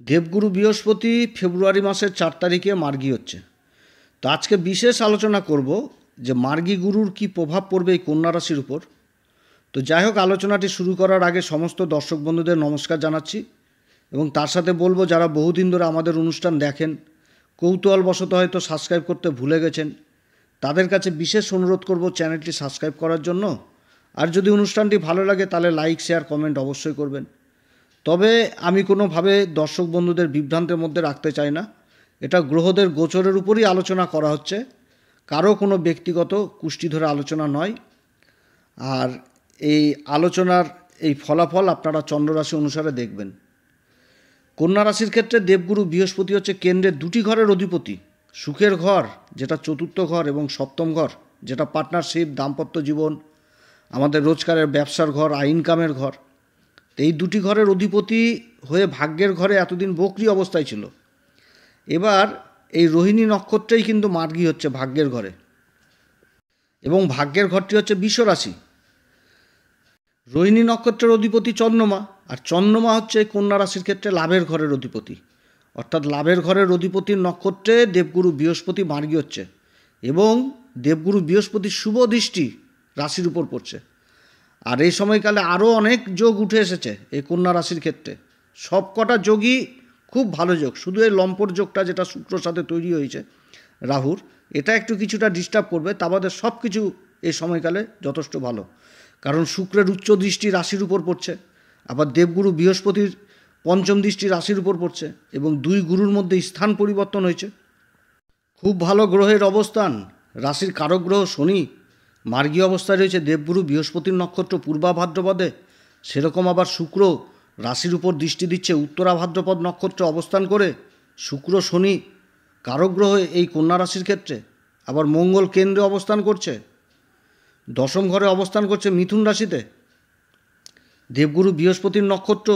দেবগুরু বৃহস্পতি ফেব্রুয়ারি মাসের 4 তারিখে মার্গী হচ্ছে। তো আজকে বিশেষ আলোচনা করব যে মার্গী গুরুর কি প্রভাব পড়বে এই কন্যা রাশির উপর। তো যাই হোক, আলোচনাটি শুরু করার আগে সমস্ত দর্শক বন্ধুদের নমস্কার জানাচ্ছি এবং তার সাথে বলবো যারা বহুদিন ধরে আমাদের অনুষ্ঠান দেখেন, কৌতূহলবশত হয়তো সাবস্ক্রাইব করতে ভুলে গেছেন, তাদের কাছে বিশেষ অনুরোধ করব চ্যানেলটি সাবস্ক্রাইব করার জন্য। আর যদি অনুষ্ঠানটি ভালো লাগে তাহলে লাইক, শেয়ার, কমেন্ট অবশ্যই করবেন। তবে আমি কোনোভাবে দর্শক বন্ধুদের বিভ্রান্তের মধ্যে রাখতে চাই না। এটা গ্রহদের গোচরের উপরই আলোচনা করা হচ্ছে, কারো কোনো ব্যক্তিগত কুষ্টি ধরে আলোচনা নয়। আর এই আলোচনার এই ফলাফল আপনারা চন্দ্ররাশি অনুসারে দেখবেন। কন্যা রাশির ক্ষেত্রে দেবগুরু বৃহস্পতি হচ্ছে কেন্দ্রের দুটি ঘরের অধিপতি। সুখের ঘর যেটা চতুর্থ ঘর এবং সপ্তম ঘর যেটা পার্টনারশিপ, দাম্পত্য জীবন, আমাদের রোজগারের ব্যবসার ঘর, ইনকামের ঘর। এই দুটি ঘরের অধিপতি হয়ে ভাগ্যের ঘরে এতদিন বক্রি অবস্থায় ছিল। এবার এই রোহিণী নক্ষত্রেই কিন্তু মার্গী হচ্ছে ভাগ্যের ঘরে, এবং ভাগ্যের ঘরটি হচ্ছে বৃষ রাশি। রোহিণী নক্ষত্রের অধিপতি চন্দ্রমা, আর চন্দ্রমা হচ্ছে কন্যা রাশির ক্ষেত্রে লাভের ঘরের অধিপতি। অর্থাৎ লাভের ঘরের অধিপতির নক্ষত্রে দেবগুরু বৃহস্পতি মার্গী হচ্ছে, এবং দেবগুরু বৃহস্পতির শুভ দৃষ্টি রাশির উপর পড়ছে। আর এই সময়কালে আরও অনেক যোগ উঠে এসেছে এই কন্যা রাশির ক্ষেত্রে। সব কটা যোগই খুব ভালো যোগ, শুধু এই লম্পট যোগটা যেটা শুক্রর সাথে তৈরি হয়েছে রাহুর, এটা একটু কিছুটা ডিস্টার্ব করবে। তা বাদে সব কিছু এই সময়কালে যথেষ্ট ভালো, কারণ শুক্রের উচ্চ দৃষ্টি রাশির উপর পড়ছে, আবার দেবগুরু বৃহস্পতির পঞ্চম দৃষ্টি রাশির উপর পড়ছে, এবং দুই গুরুর মধ্যে স্থান পরিবর্তন হয়েছে। খুব ভালো গ্রহের অবস্থান। রাশির কারক গ্রহ শনি মার্গী অবস্থায় রয়েছে দেবগুরু বৃহস্পতির নক্ষত্র পূর্বা ভাদ্রপদে। সেরকম আবার শুক্র রাশির উপর দৃষ্টি দিচ্ছে উত্তরা ভাদ্রপদ নক্ষত্রে অবস্থান করে। শুক্র শনি কারক গ্রহ এই কন্যা রাশির ক্ষেত্রে। আবার মঙ্গল কেন্দ্রে অবস্থান করছে, দশম ঘরে অবস্থান করছে মিথুন রাশিতে। দেবগুরু বৃহস্পতির নক্ষত্র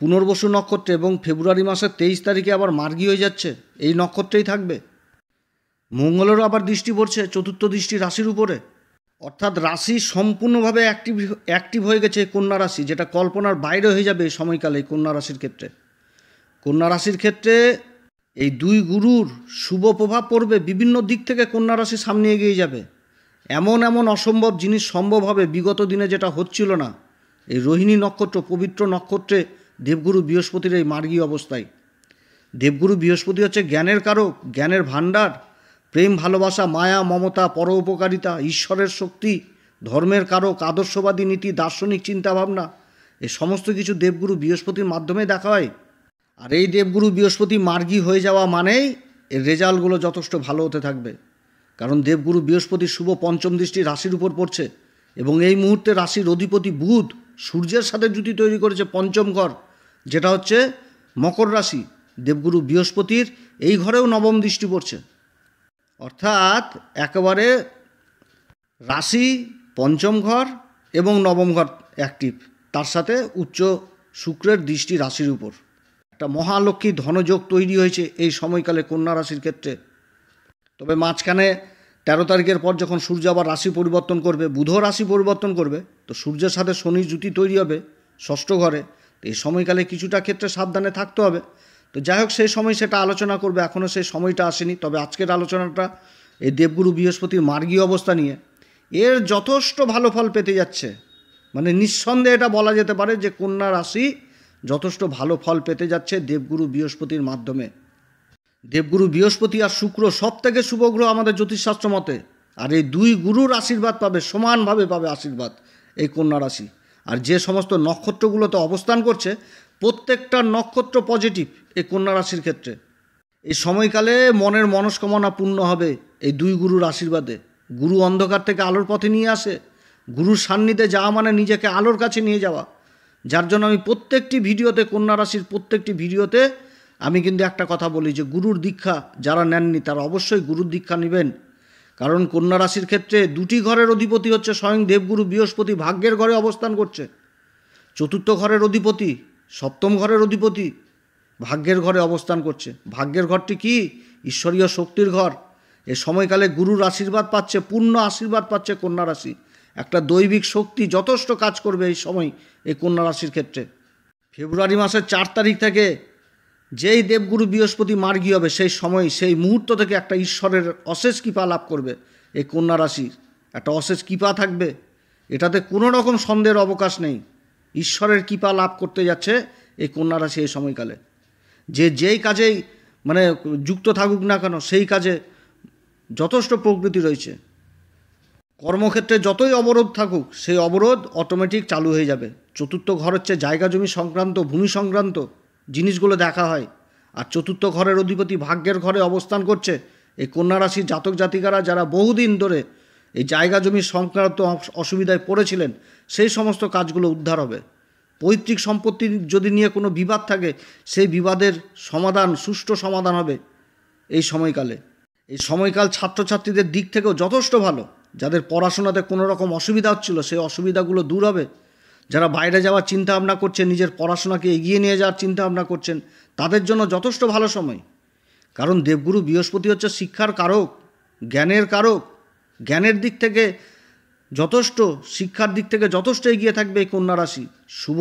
পুনর্বসু নক্ষত্রে, এবং ফেব্রুয়ারি মাসের 23 তারিখে আবার মার্গী হয়ে যাচ্ছে, এই নক্ষত্রেই থাকবে। মঙ্গলেরও আবার দৃষ্টি পড়ছে চতুর্থ দৃষ্টি রাশির উপরে। অর্থাৎ রাশি সম্পূর্ণভাবে অ্যাক্টিভ হয়ে গেছে কন্যা রাশি, যেটা কল্পনার বাইরে হয়ে যাবে এই সময়কালে এই কন্যা রাশির ক্ষেত্রে। কন্যা রাশির ক্ষেত্রে এই দুই গুরুর শুভ প্রভাব পড়বে, বিভিন্ন দিক থেকে কন্যা রাশি সামনে এগিয়ে যাবে। এমন এমন অসম্ভব জিনিস সম্ভব হবে বিগত দিনে যেটা হচ্ছিল না। এই রোহিণী নক্ষত্র পবিত্র নক্ষত্রে দেবগুরু বৃহস্পতির এই মার্গী অবস্থায়। দেবগুরু বৃহস্পতি হচ্ছে জ্ঞানের কারক, জ্ঞানের ভাণ্ডার, প্রেম, ভালোবাসা, মায়া, মমতা, পরোপকারিতা, ঈশ্বরের শক্তি, ধর্মের কারক, আদর্শবাদী নীতি, দার্শনিক চিন্তাভাবনা, এই সমস্ত কিছু দেবগুরু বৃহস্পতির মাধ্যমে দেখা হয়। আর এই দেবগুরু বৃহস্পতি মার্গী হয়ে যাওয়া মানেই এর রেজাল্টগুলো যথেষ্ট ভালো হতে থাকবে, কারণ দেবগুরু বৃহস্পতির শুভ পঞ্চম দৃষ্টি রাশির উপর পড়ছে, এবং এই মুহূর্তে রাশির অধিপতি বুধ সূর্যের সাথে জুতি তৈরি করেছে পঞ্চম ঘর, যেটা হচ্ছে মকর রাশি। দেবগুরু বৃহস্পতির এই ঘরেও নবম দৃষ্টি পড়ছে, অর্থাৎ একেবারে রাশি, পঞ্চম ঘর এবং নবম ঘর অ্যাক্টিভ, তার সাথে উচ্চ শুক্রের দৃষ্টি রাশির উপর। একটা মহালক্ষ্মী ধনযোগ তৈরি হয়েছে এই সময়কালে কন্যা রাশির ক্ষেত্রে। তবে মাঝখানে 13 তারিখের পর যখন সূর্য আবার রাশি পরিবর্তন করবে, বুধও রাশি পরিবর্তন করবে, তো সূর্যের সাথে শনির জুতি তৈরি হবে ষষ্ঠ ঘরে। তো এই সময়কালে কিছুটা ক্ষেত্রে সাবধানে থাকতে হবে। তো যাই হোক, সেই সময় সেটা আলোচনা করবে, এখনও সেই সময়টা আসেনি। তবে আজকের আলোচনাটা এই দেবগুরু বৃহস্পতির মার্গী অবস্থা নিয়ে। এর যথেষ্ট ভালো ফল পেতে যাচ্ছে, মানে নিঃসন্দেহে এটা বলা যেতে পারে যে কন্যা রাশি যথেষ্ট ভালো ফল পেতে যাচ্ছে দেবগুরু বৃহস্পতির মাধ্যমে। দেবগুরু বৃহস্পতি আর শুক্র সব থেকে শুভ গ্রহ আমাদের জ্যোতিষশাস্ত্র মতে, আর এই দুই গুরুর আশীর্বাদ পাবে, সমানভাবে পাবে আশীর্বাদ এই কন্যা রাশি। আর যে সমস্ত নক্ষত্রগুলোতে অবস্থান করছে প্রত্যেকটা নক্ষত্র পজিটিভ এই কন্যা রাশির ক্ষেত্রে। এই সময়কালে মনের মনস্কামনা পূর্ণ হবে এই দুই গুরুর আশীর্বাদে। গুরু অন্ধকার থেকে আলোর পথে নিয়ে আসে, গুরুর সান্নিধ্যে যাওয়া মানে নিজেকে আলোর কাছে নিয়ে যাওয়া। যার জন্য আমি প্রত্যেকটি ভিডিওতে, কন্যা রাশির প্রত্যেকটি ভিডিওতে আমি কিন্তু একটা কথা বলি যে গুরুর দীক্ষা যারা নেননি তারা অবশ্যই গুরুর দীক্ষা নেবেন। কারণ কন্যা রাশির ক্ষেত্রে দুটি ঘরের অধিপতি হচ্ছে স্বয়ং দেবগুরু বৃহস্পতি, ভাগ্যের ঘরে অবস্থান করছে। চতুর্থ ঘরের অধিপতি, সপ্তম ঘরের অধিপতি ভাগ্যের ঘরে অবস্থান করছে। ভাগ্যের ঘরটি কি? ঈশ্বরীয় শক্তির ঘর। এ সময়কালে গুরুর আশীর্বাদ পাচ্ছে, পূর্ণ আশীর্বাদ পাচ্ছে কন্যা রাশি। একটা দৈবিক শক্তি যথেষ্ট কাজ করবে এই সময় এই কন্যা রাশির ক্ষেত্রে। ফেব্রুয়ারি মাসের 4 তারিখ থেকে যেই দেবগুরু বৃহস্পতি মার্গী হবে সেই সময় সেই মুহূর্ত থেকে একটা ঈশ্বরের অশেষ কৃপা লাভ করবে এই কন্যা রাশির, একটা অশেষ কৃপা থাকবে, এটাতে কোনো রকম সন্দেহের অবকাশ নেই। ঈশ্বরের কৃপা লাভ করতে যাচ্ছে এই কন্যা রাশি এই সময়কালে। যেই কাজেই মানে যুক্ত থাকুক না কেন সেই কাজে যথেষ্ট প্রবৃত্তি রয়েছে। কর্মক্ষেত্রে যতই অবরোধ থাকুক সেই অবরোধ অটোমেটিক চালু হয়ে যাবে। চতুর্থ ঘর হচ্ছে জায়গা জমি সংক্রান্ত, ভূমি সংক্রান্ত জিনিসগুলো দেখা হয়। আর চতুর্থ ঘরের অধিপতি ভাগ্যের ঘরে অবস্থান করছে এই কন্যা রাশির জাতক জাতিকারা যারা বহুদিন ধরে এই জায়গা জমি সংক্রান্ত অসুবিধায় পড়েছিলেন সেই সমস্ত কাজগুলো উদ্ধার হবে। পৈতৃক সম্পত্তি যদি নিয়ে কোনো বিবাদ থাকে সেই বিবাদের সমাধান, সুষ্ঠু সমাধান হবে এই সময়কালে। এই সময়কাল ছাত্রছাত্রীদের দিক থেকেও যথেষ্ট ভালো। যাদের পড়াশোনাতে কোনো রকম অসুবিধা হচ্ছিল সেই অসুবিধাগুলো দূর হবে। যারা বাইরে যাওয়ার চিন্তাভাবনা করছেন, নিজের পড়াশোনাকে এগিয়ে নিয়ে যাওয়ার চিন্তাভাবনা করছেন, তাদের জন্য যথেষ্ট ভালো সময়। কারণ দেবগুরু বৃহস্পতি হচ্ছে শিক্ষার কারক, জ্ঞানের কারক। জ্ঞানের দিক থেকে যথেষ্ট, শিক্ষার দিক থেকে যথেষ্ট এগিয়ে থাকবে এই কন্যা রাশি। শুভ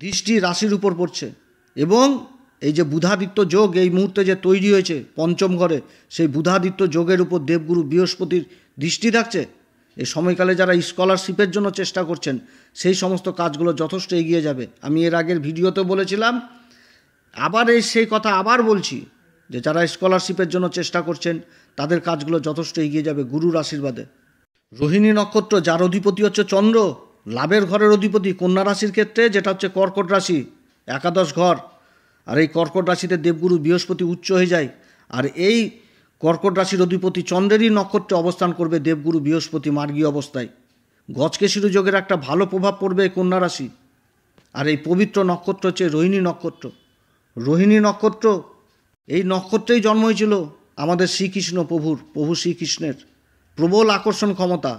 দৃষ্টি রাশির উপর পড়ছে এবং এই যে বুধাদিত্য যোগ এই মুহূর্তে যে তৈরি হয়েছে পঞ্চম ঘরে, সেই বুধাদিত্য যোগের উপর দেবগুরু বৃহস্পতির দৃষ্টি থাকছে। এই সময়কালে যারা স্কলারশিপের জন্য চেষ্টা করছেন সেই সমস্ত কাজগুলো যথেষ্ট এগিয়ে যাবে। আমি এর আগের ভিডিওতে বলেছিলাম, আবার সেই কথা আবার বলছি যে যারা স্কলারশিপের জন্য চেষ্টা করছেন তাদের কাজগুলো যথেষ্ট এগিয়ে যাবে গুরুর আশীর্বাদে। রোহিণী নক্ষত্র, যার অধিপতি হচ্ছে চন্দ্র, লাভের ঘরের অধিপতি কন্যা রাশির ক্ষেত্রে, যেটা হচ্ছে কর্কট রাশি, একাদশ ঘর। আর এই কর্কট রাশিতে দেবগুরু বৃহস্পতি উচ্চ হয়ে যায়। আর এই কর্কট রাশির অধিপতি চন্দ্রেরই নক্ষত্রে অবস্থান করবে দেবগুরু বৃহস্পতি মার্গী অবস্থায়। গজকেশরী যোগের একটা ভালো প্রভাব পড়বে এই কন্যা রাশি। আর এই পবিত্র নক্ষত্র হচ্ছে রোহিণী নক্ষত্র। রোহিণী নক্ষত্র, এই নক্ষত্রেই জন্ম হয়েছিল আমাদের শ্রীকৃষ্ণ প্রভু শ্রীকৃষ্ণের। প্রবল আকর্ষণ ক্ষমতা,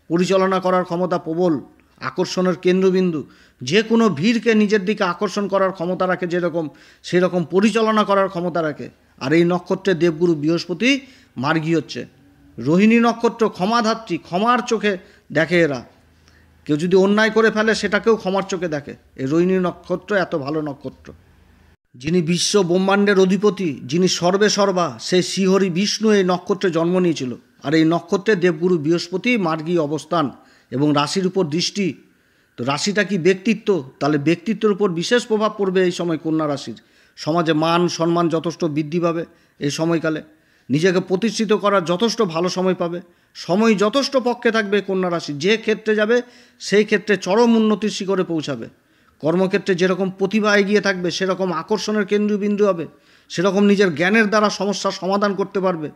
পরিচালনা করার ক্ষমতা প্রবল, আকর্ষণের কেন্দ্রবিন্দু। যে কোনো ভিড়কে নিজের দিকে আকর্ষণ করার ক্ষমতা রাখে যেরকম, সেরকম পরিচালনা করার ক্ষমতা রাখে। আর এই নক্ষত্রে দেবগুরু বৃহস্পতি মার্গী হচ্ছে। রোহিণী নক্ষত্র ক্ষমাধাত্রী, ক্ষমার চোখে দেখে এরা। কেউ যদি অন্যায় করে ফেলে সেটাকেও ক্ষমার চোখে দেখে। এই রোহিণী নক্ষত্র এত ভালো নক্ষত্র। যিনি বিশ্ব ব্রহ্মাণ্ডের অধিপতি, যিনি সর্বে সর্বা, সেই শ্রীহরি বিষ্ণু এই নক্ষত্রে জন্ম নিয়েছিল। আর এই নক্ষত্রে দেবগুরু বৃহস্পতি মার্গী অবস্থান এবং রাশির উপর দৃষ্টি। তো রাশিটা কি ব্যক্তিত্ব, তাহলে ব্যক্তিত্বের উপর বিশেষ প্রভাব পড়বে এই সময় কন্যা রাশির। সমাজে মান সম্মান যথেষ্ট বৃদ্ধি পাবে এই সময়কালে। নিজেকে প্রতিষ্ঠিত করার যথেষ্ট ভালো সময় পাবে। সময় যথেষ্ট পক্ষে থাকবে কন্যা রাশি। যে ক্ষেত্রে যাবে সেই ক্ষেত্রে চরম উন্নতির শিখরে পৌঁছাবে। কর্মক্ষেত্রে যেরকম প্রতিভা এগিয়ে থাকবে সেরকম আকর্ষণের কেন্দ্রবিন্দু হবে, সেরকম নিজের জ্ঞানের দ্বারা সমস্যার সমাধান করতে পারবে।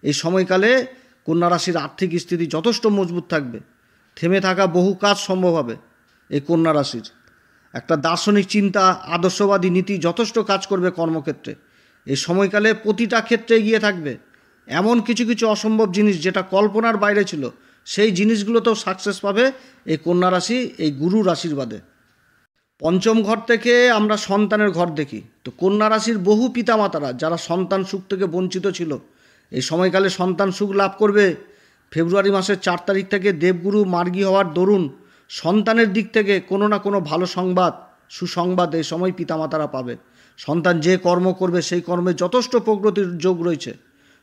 এই সময়কালে কন্যা রাশির আর্থিক স্থিতি যথেষ্ট মজবুত থাকবে। থেমে থাকা বহু কাজ সম্ভব হবে এই কন্যা রাশির। একটা দার্শনিক চিন্তা, আদর্শবাদী নীতি যথেষ্ট কাজ করবে কর্মক্ষেত্রে। এই সময়কালে প্রতিটা ক্ষেত্রে এগিয়ে থাকবে। এমন কিছু কিছু অসম্ভব জিনিস যেটা কল্পনার বাইরে ছিল সেই জিনিসগুলোতেও সাকসেস পাবে এই কন্যা রাশি এই গুরুর আশীর্বাদে। পঞ্চম ঘর থেকে আমরা সন্তানের ঘর দেখি। তো কন্যা রাশির বহু পিতামাতারা যারা সন্তান সুখ থেকে বঞ্চিত ছিল এই সময়কালে সন্তান সুখ লাভ করবে। ফেব্রুয়ারি মাসের 4 তারিখ থেকে দেবগুরু মার্গী হওয়ার দরুন সন্তানের দিক থেকে কোনো না কোনো ভালো সংবাদ, সুসংবাদ এই সময় পিতামাতারা পাবে। সন্তান যে কর্ম করবে সেই কর্মে যথেষ্ট প্রগতির যোগ রয়েছে।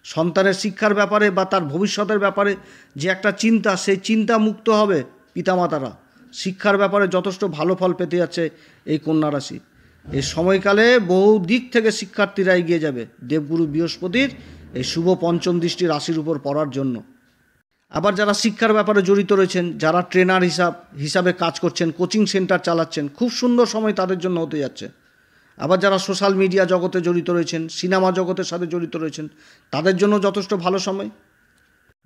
সন্তানের শিক্ষার ব্যাপারে বা তার ভবিষ্যতের ব্যাপারে যে একটা চিন্তা, সেই চিন্তা মুক্ত হবে পিতামাতারা। শিক্ষার ব্যাপারে যথেষ্ট ভালো ফল পেতে যাচ্ছে এই কন্যা রাশি। এই সময়কালে বহু দিক থেকে শিক্ষার্থীরা এগিয়ে যাবে দেবগুরু বৃহস্পতির এই শুভ পঞ্চম দৃষ্টি রাশির উপর পড়ার জন্য। আবার যারা শিক্ষার ব্যাপারে জড়িত রয়েছেন, যারা ট্রেনার হিসাবে কাজ করছেন, কোচিং সেন্টার চালাচ্ছেন, খুব সুন্দর সময় তাদের জন্য হতে যাচ্ছে। আবার যারা সোশ্যাল মিডিয়া জগতে জড়িত রয়েছেন, সিনেমা জগতের সাথে জড়িত রয়েছেন, তাদের জন্য যথেষ্ট ভালো সময়।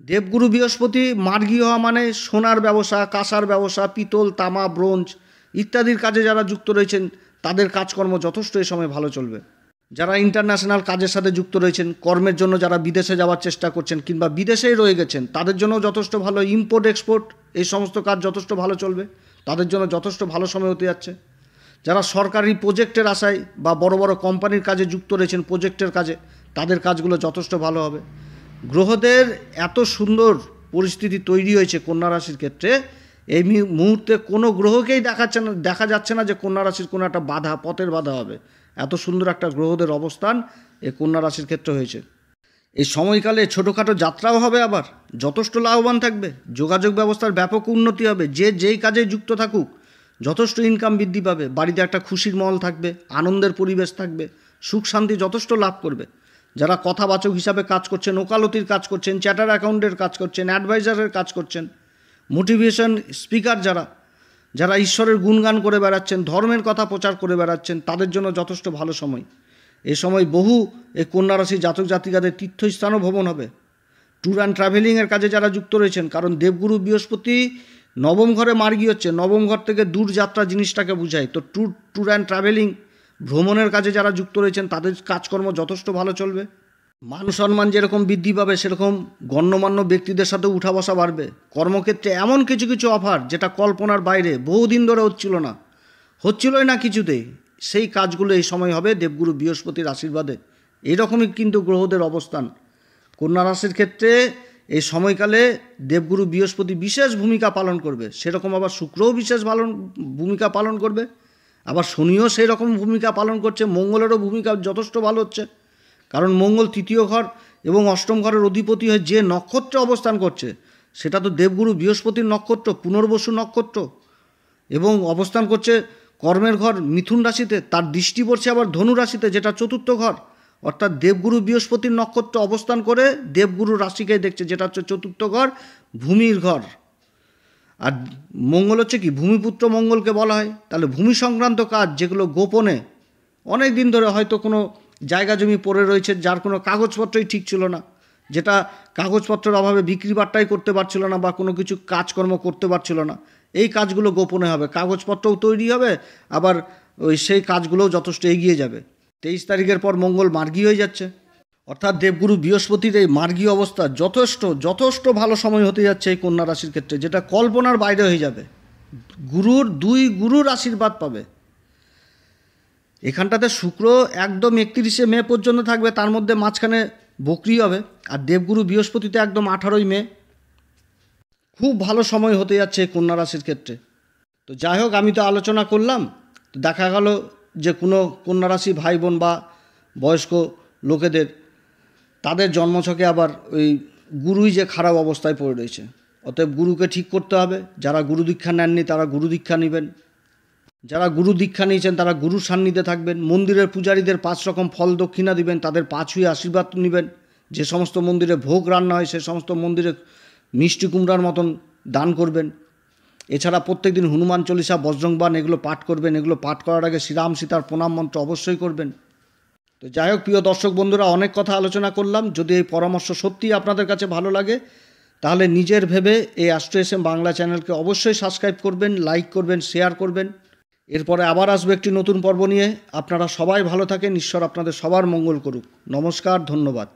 দেবগুরু বৃহস্পতি মার্গী হওয়া মানে সোনার ব্যবসা, কাঁসার ব্যবসা, পিতল, তামা, ব্রোঞ্জ ইত্যাদির কাজে যারা যুক্ত রয়েছেন তাদের কাজকর্ম যথেষ্ট এই সময় ভালো চলবে। যারা ইন্টারন্যাশনাল কাজের সাথে যুক্ত রয়েছেন, কর্মের জন্য যারা বিদেশে যাওয়ার চেষ্টা করছেন কিংবা বিদেশেই রয়ে গেছেন, তাদের জন্য যথেষ্ট ভালো। ইম্পোর্ট এক্সপোর্ট এই সমস্ত কাজ যথেষ্ট ভালো চলবে, তাদের জন্য যথেষ্ট ভালো সময় হতে যাচ্ছে। যারা সরকারি প্রজেক্টের আশায় বা বড় বড় কোম্পানির কাজে যুক্ত রয়েছেন, প্রজেক্টের কাজে, তাদের কাজগুলো যথেষ্ট ভালো হবে। গ্রহদের এত সুন্দর পরিস্থিতি তৈরি হয়েছে কন্যা রাশির ক্ষেত্রে, এই মুহূর্তে কোনো গ্রহকেই দেখা যাচ্ছে না যে কন্যা রাশির কোনো একটা বাধা, পথের বাধা হবে। এত সুন্দর একটা গ্রহদের অবস্থান এই কন্যা রাশির ক্ষেত্রে হয়েছে। এই সময়কালে ছোটোখাটো যাত্রাও হবে, আবার যথেষ্ট লাভবান থাকবে, যোগাযোগ ব্যবস্থার ব্যাপক উন্নতি হবে, যে যেই কাজে যুক্ত থাকুক যথেষ্ট ইনকাম বৃদ্ধি পাবে, বাড়িতে একটা খুশির মহল থাকবে, আনন্দের পরিবেশ থাকবে, সুখ শান্তি যথেষ্ট লাভ করবে। যারা কথাবাচক হিসাবে কাজ করছেন, ওকালতির কাজ করছেন, চ্যাটার অ্যাকাউন্টের কাজ করছেন, অ্যাডভাইজারের কাজ করছেন, মোটিভেশন স্পিকার যারা ঈশ্বরের গুণগান করে বেড়াচ্ছেন, ধর্মের কথা প্রচার করে বেড়াচ্ছেন, তাদের জন্য যথেষ্ট ভালো সময়। এ সময় বহু এই কন্যা রাশি জাতক জাতিকাদের তীর্থস্থানও ভ্রমণ হবে। ট্যুর অ্যান্ড ট্রাভেলিংয়ের কাজে যারা যুক্ত রয়েছেন, কারণ দেবগুরু বৃহস্পতি নবম ঘরে মার্গী হচ্ছে, নবম ঘর থেকে দূর যাত্রা জিনিসটাকে বোঝায়। তো ট্যুর অ্যান্ড ট্রাভেলিং ভ্রমণের কাজে যারা যুক্ত রয়েছেন তাদের কাজকর্ম যথেষ্ট ভালো চলবে। মান সম্মান যেরকম বৃদ্ধি পাবে, সেরকম গণ্যমান্য ব্যক্তিদের সাথে উঠা বসা বাড়বে। কর্মক্ষেত্রে এমন কিছু কিছু অফার যেটা কল্পনার বাইরে, বহুদিন ধরে হচ্ছিলই না কিছুতেই, সেই কাজগুলো এই সময় হবে দেবগুরু বৃহস্পতির আশীর্বাদে। এইরকমই কিন্তু গ্রহদের অবস্থান কন্যা রাশির ক্ষেত্রে। এই সময়কালে দেবগুরু বৃহস্পতি বিশেষ ভূমিকা পালন করবে, সেরকম আবার শুক্রও বিশেষ ভূমিকা পালন করবে, আবার শনিও সেই রকম ভূমিকা পালন করছে, মঙ্গলেরও ভূমিকা যথেষ্ট ভালো হচ্ছে। কারণ মঙ্গল তৃতীয় ঘর এবং অষ্টম ঘরের অধিপতি হয়ে যে নক্ষত্রে অবস্থান করছে, সেটা তো দেবগুরু বৃহস্পতির নক্ষত্র, পুনর্বসু নক্ষত্র, এবং অবস্থান করছে কর্মের ঘর মিথুন রাশিতে, তার দৃষ্টি পড়ছে আবার ধনু রাশিতে, যেটা চতুর্থ ঘর। অর্থাৎ দেবগুরু বৃহস্পতির নক্ষত্র অবস্থান করে দেবগুরু রাশিকে দেখছে, যেটা হচ্ছে চতুর্থ ঘর, ভূমির ঘর। আর মঙ্গল হচ্ছে কি, ভূমিপুত্র মঙ্গলকে বলা হয়। তাহলে ভূমি সংক্রান্ত কাজ যেগুলো গোপনে অনেক দিন ধরে হয়তো কোনো জায়গা জমি পড়ে রয়েছে, যার কোনো কাগজপত্রই ঠিক ছিল না, যেটা কাগজপত্রের অভাবে বিক্রি বাট্টাই করতে পারছিল না, বা কোনো কিছু কাজকর্ম করতে পারছিল না, এই কাজগুলো গোপনে হবে, কাগজপত্রও তৈরি হবে, আবার সেই কাজগুলোও যথেষ্ট এগিয়ে যাবে। 23 তারিখের পর মঙ্গল মার্গী হয়ে যাচ্ছে, অর্থাৎ দেবগুরু বৃহস্পতির এই মার্গী অবস্থা যথেষ্ট ভালো সময় হতে যাচ্ছে এই কন্যা রাশির ক্ষেত্রে, যেটা কল্পনার বাইরে হয়ে যাবে। দুই গুরুর আশীর্বাদ পাবে। এখানটাতে শুক্র একদম 31শে মে পর্যন্ত থাকবে, তার মধ্যে মাঝখানে বকরি হবে। আর দেবগুরু বৃহস্পতিতে একদম 18ই মে। খুব ভালো সময় হতে যাচ্ছে কন্যা রাশির ক্ষেত্রে। তো যাই হোক, আমি তো আলোচনা করলাম, তো দেখা গেল যে কোনো কন্যা রাশি ভাই বোন বা বয়স্ক লোকেদের, তাদের জন্মছকে আবার ওই গুরুই যে খারাপ অবস্থায় পড়ে রয়েছে। অতএব গুরুকে ঠিক করতে হবে। যারা গুরু দীক্ষা নেননি তারা গুরু দীক্ষা নেবেন, যারা গুরু দীক্ষা নিয়েছেন তারা গুরুর সান্নিধ্যে থাকবেন। মন্দিরের পূজারীদের 5 রকম ফল দক্ষিণা দিবেন, তাদের 5 ছুঁয়ে আশীর্বাদ নেবেন। যে সমস্ত মন্দিরে ভোগ রান্না হয় সে সমস্ত মন্দিরে মিষ্টি কুমড়ার মতন দান করবেন। এছাড়া প্রত্যেক দিন হনুমান চল্লিশা, বজরংবাণ এগুলো পাঠ করবেন। এগুলো পাঠ করার আগে শ্রীরাম সীতার প্রণাম মন্ত্র অবশ্যই করবেন। তো যাই হোক প্রিয় দর্শক বন্ধুরা, অনেক কথা আলোচনা করলাম। যদি এই পরামর্শ সত্যিই আপনাদের কাছে ভালো লাগে, তাহলে নিজের ভেবে এই অ্যাস্ট্রো এসএম বাংলা চ্যানেলকে অবশ্যই সাবস্ক্রাইব করবেন, লাইক করবেন, শেয়ার করবেন। এরপরে আবার আসবে একটি নতুন পর্ব নিয়ে। আপনারা সবাই ভালো থাকেন, ঈশ্বর আপনাদের সবার মঙ্গল করুক। নমস্কার, ধন্যবাদ।